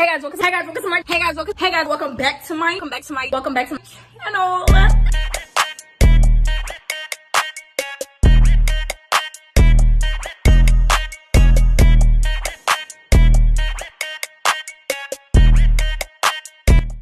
Welcome back to my channel.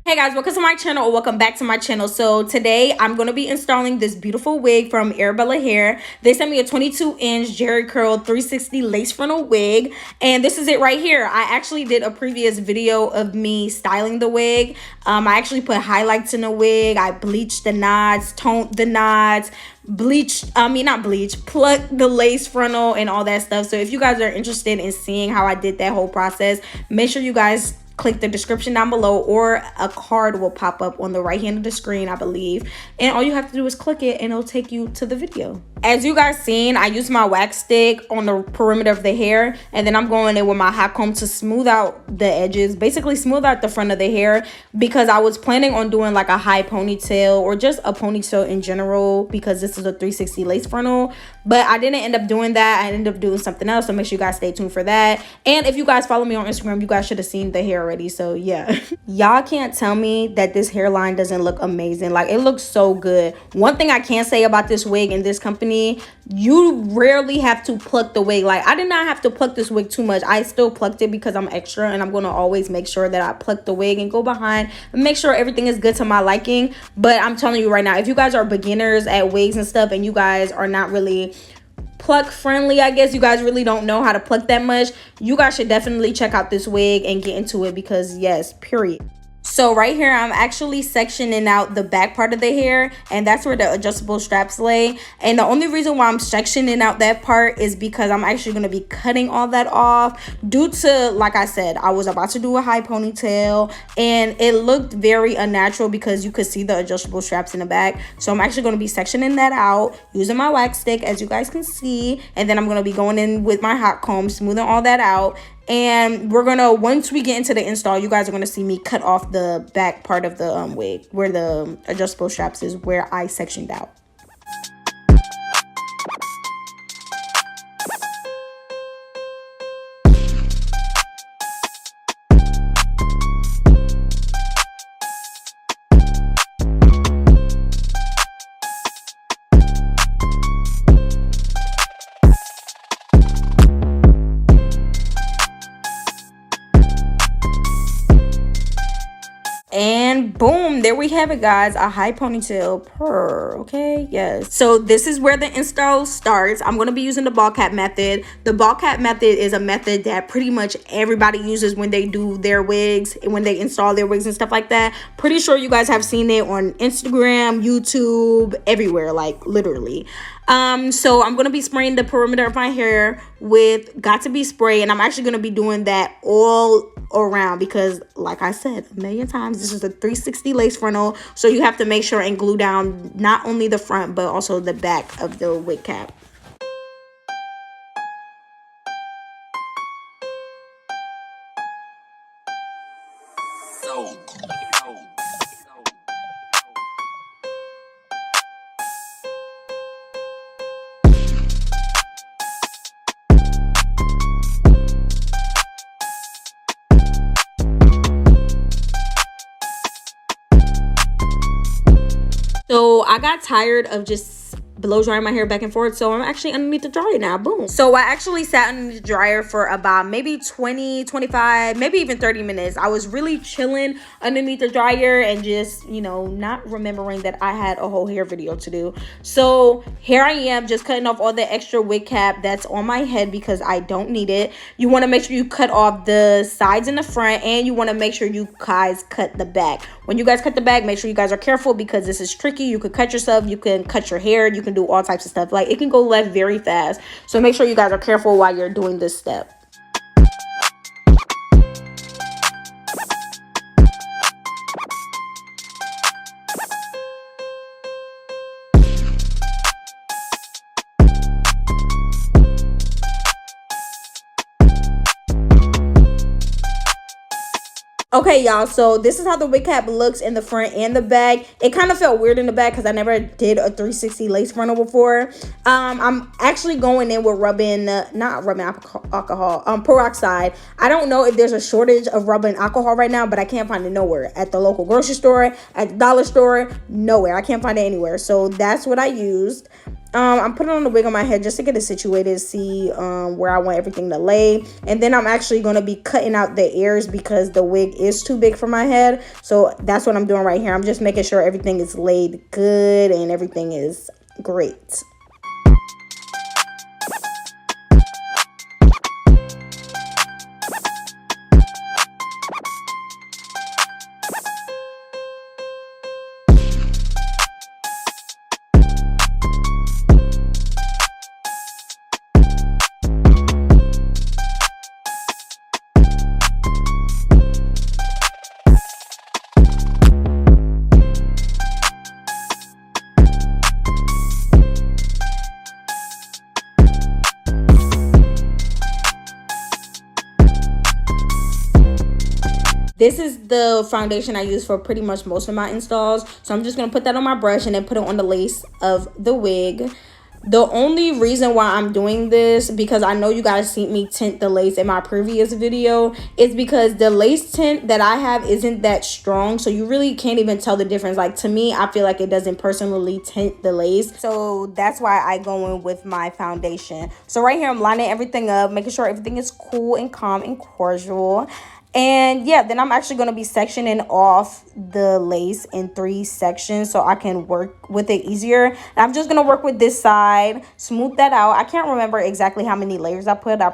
Hey guys, welcome to my channel, or welcome back to my channel. So today I'm going to be installing this beautiful wig from Arabella Hair. They sent me a 22-inch Jerry Curl 360 lace frontal wig, and this is it right here. I actually did a previous video of me styling the wig. I actually put highlights in the wig. I bleached the knots, toned the knots, plucked the lace frontal and all that stuff. So if you guys are interested in seeing how I did that whole process, make sure you guys click the description down below, or a card will pop up on the right hand of the screen, I believe, and all you have to do is click it and it'll take you to the video. As you guys seen, I used my wax stick on the perimeter of the hair, and then I'm going in with my hot comb to smooth out the edges, basically smooth out the front of the hair, because I was planning on doing like a high ponytail or just a ponytail in general, because this is a 360 lace frontal, but I didn't end up doing that. I ended up doing something else, so make sure you guys stay tuned for that. And if you guys follow me on Instagram, you guys should have seen the hair already. So yeah, y'all can't tell me that this hairline doesn't look amazing. Like, it looks so good. One thing I can say about this wig and this company, you rarely have to pluck the wig. Like, I did not have to pluck this wig too much. I still plucked it because I'm extra, and I'm going to always make sure that I pluck the wig and go behind and make sure everything is good to my liking. But I'm telling you right now, if you guys are beginners at wigs and stuff, and you guys are not really pluck friendly, I guess, you guys really don't know how to pluck that much, you guys should definitely check out this wig and get into it, because yes, period. So right here, I'm actually sectioning out the back part of the hair, and that's where the adjustable straps lay. And the only reason why I'm sectioning out that part is because I'm actually going to be cutting all that off, due to, like I said, I was about to do a high ponytail and it looked very unnatural because you could see the adjustable straps in the back. So I'm actually going to be sectioning that out using my wax stick, as you guys can see, and then I'm going to be going in with my hot comb, smoothing all that out. And we're gonna, once we get into the install, you guys are gonna see me cut off the back part of the wig where the adjustable straps is, where I sectioned out. And boom, there we have it, guys, a high ponytail purr. Okay, yes, so this is where the install starts. I'm going to be using the ball cap method. The ball cap method is a method that pretty much everybody uses when they do their wigs and when they install their wigs and stuff like that. Pretty sure you guys have seen it on Instagram, YouTube, everywhere, like literally. So I'm going to be spraying the perimeter of my hair with Got To Be Spray, and I'm actually going to be doing that all around because, like I said a million times, this is a 360 lace frontal, so you have to make sure and glue down not only the front but also the back of the wig cap. So I got tired of just blow drying my hair back and forth, so I'm actually underneath the dryer now. Boom. So I actually sat underneath the dryer for about maybe 20, 25, maybe even 30 minutes. I was really chilling underneath the dryer and just, you know, not remembering that I had a whole hair video to do. So here I am, just cutting off all the extra wig cap that's on my head because I don't need it. You want to make sure you cut off the sides and the front, and you want to make sure you guys cut the back. When you guys cut the back, make sure you guys are careful because this is tricky. You could cut yourself, you can cut your hair, you can do all types of stuff. Like, it can go left very fast, so make sure you guys are careful while you're doing this step. Okay, y'all, so this is how the wig cap looks in the front and the back. It kind of felt weird in the back because I never did a 360 lace frontal before. I'm actually going in with rubbing, not rubbing alcohol, peroxide. I don't know if there's a shortage of rubbing alcohol right now, but I can't find it nowhere. At the local grocery store, at the dollar store, nowhere. I can't find it anywhere. So that's what I used. I'm putting on the wig on my head just to get it situated, see where I want everything to lay. And then I'm actually going to be cutting out the ears because the wig is too big for my head. So that's what I'm doing right here. I'm just making sure everything is laid good and everything is great. This is the foundation I use for pretty much most of my installs. So I'm just going to put that on my brush and then put it on the lace of the wig. The only reason why I'm doing this, because I know you guys seen me tint the lace in my previous video, is because the lace tint that I have isn't that strong. So you really can't even tell the difference. Like, to me, I feel like it doesn't personally tint the lace. So that's why I go in with my foundation. So right here, I'm lining everything up, making sure everything is cool and calm and cordial. And yeah, then I'm actually going to be sectioning off the lace in 3 sections so I can work with it easier. And I'm just going to work with this side, smooth that out. I can't remember exactly how many layers I put. I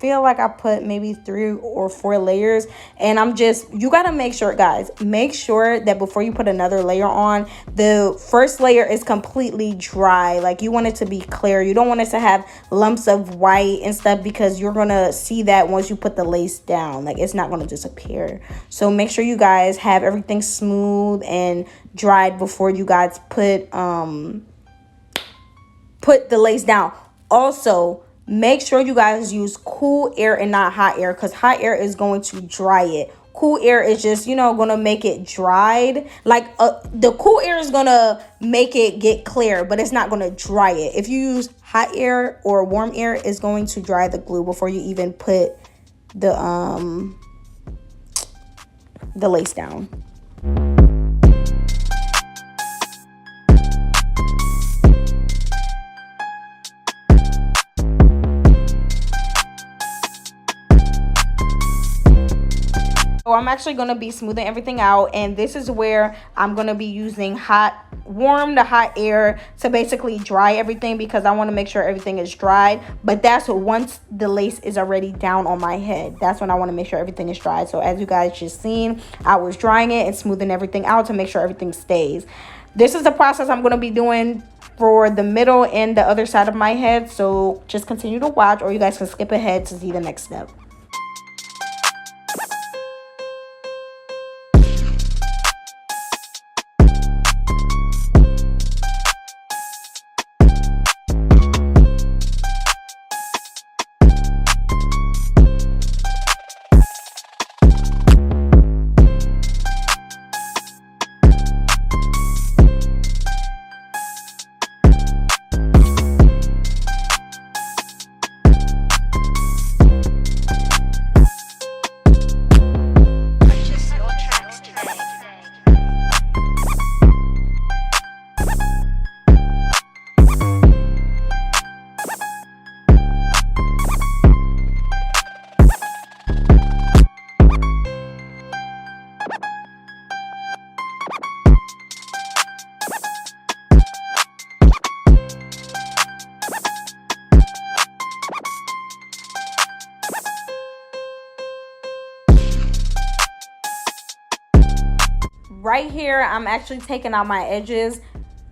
feel like I put maybe 3 or 4 layers. And you got to make sure, guys, make sure that before you put another layer on, the first layer is completely dry. Like, you want it to be clear. You don't want it to have lumps of white and stuff, because you're going to see that once you put the lace down. Like, it's not going to disappear. So make sure you guys have everything smooth and dried before you guys put the lace down. Also, make sure you guys use cool air and not hot air, because hot air is going to dry it. Cool air is just, going to make it dried. Like, the cool air is going to make it get clear, but it's not going to dry it. If you use hot air or warm air, it's going to dry the glue before you even put the lace down. So I'm actually going to be smoothing everything out, and this is where I'm going to be using warm to hot air to basically dry everything, because I want to make sure everything is dried. But that's once the lace is already down on my head. That's when I want to make sure everything is dried. So as you guys just seen, I was drying it and smoothing everything out to make sure everything stays. This is the process I'm going to be doing for the middle and the other side of my head. So just continue to watch, or you guys can skip ahead to see the next step. Right here, I'm actually taking out my edges,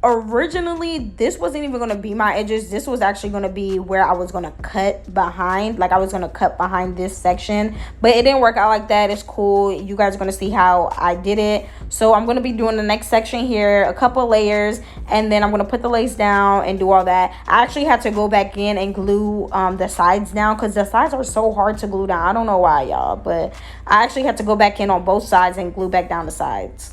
originally this wasn't even going to be my edges. This was actually going to be where I was going to cut behind, like I was going to cut behind this section, but it didn't work out like that. It's cool. You guys are going to see how I did it. So I'm going to be doing the next section here, a couple layers, and then I'm going to put the lace down and do all that. I actually had to go back in and glue the sides down because the sides are so hard to glue down. I don't know why, y'all, but I actually had to go back in on both sides and glue back down the sides.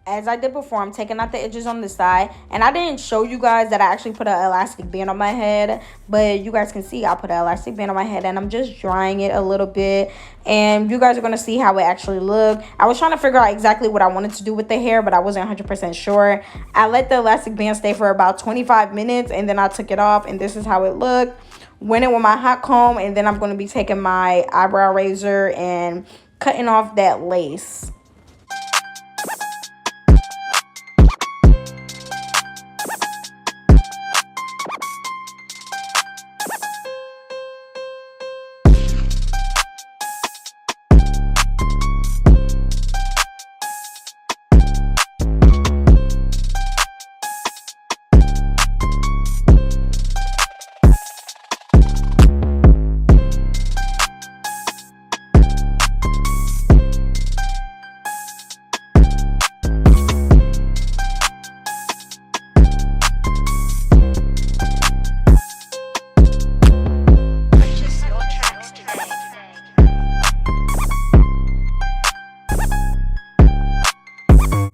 As I did before, I'm taking out the edges on the side, and I didn't show you guys that I actually put an elastic band on my head, but you guys can see I put an elastic band on my head, and I'm just drying it a little bit, and you guys are going to see how it actually looked. I was trying to figure out exactly what I wanted to do with the hair, but I wasn't 100% sure. I let the elastic band stay for about 25 minutes, and then I took it off, and this is how it looked. Went in with my hot comb, and then I'm going to be taking my eyebrow razor and cutting off that lace.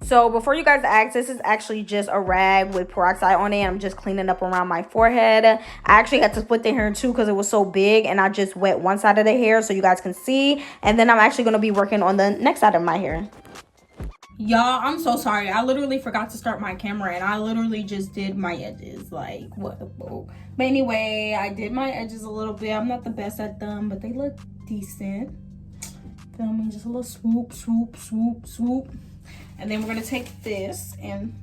So before you guys ask, this is actually just a rag with peroxide on it. I'm just cleaning up around my forehead. I actually had to split the hair in two because it was so big, and I just wet one side of the hair so you guys can see. And then I'm actually going to be working on the next side of my hair. Y'all, I'm so sorry. I literally forgot to start my camera, and I literally just did my edges. Like, what the fuck? But anyway, I did my edges a little bit. I'm not the best at them, but they look decent. Feel me? Just a little swoop, swoop, swoop, swoop. And then we're going to take this and...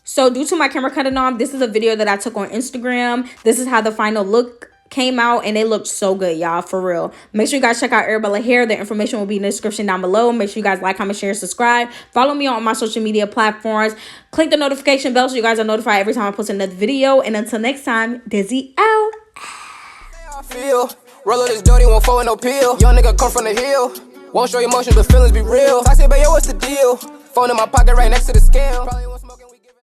So due to my camera cutting off, this is a video that I took on Instagram. This is how the final look came out, and it looked so good, y'all, for real. Make sure you guys check out Arabella Hair. The information will be in the description down below. Make sure you guys like, comment, share, subscribe. Follow me on my social media platforms. Click the notification bell so you guys are notified every time I post another video. And until next time, Dizzy out. Roll this dirty, won't fall with no pill. Young nigga come from the hill. Won't show emotions, but feelings be real. I say, baby, yo, what's the deal? Phone in my pocket right next to the scale.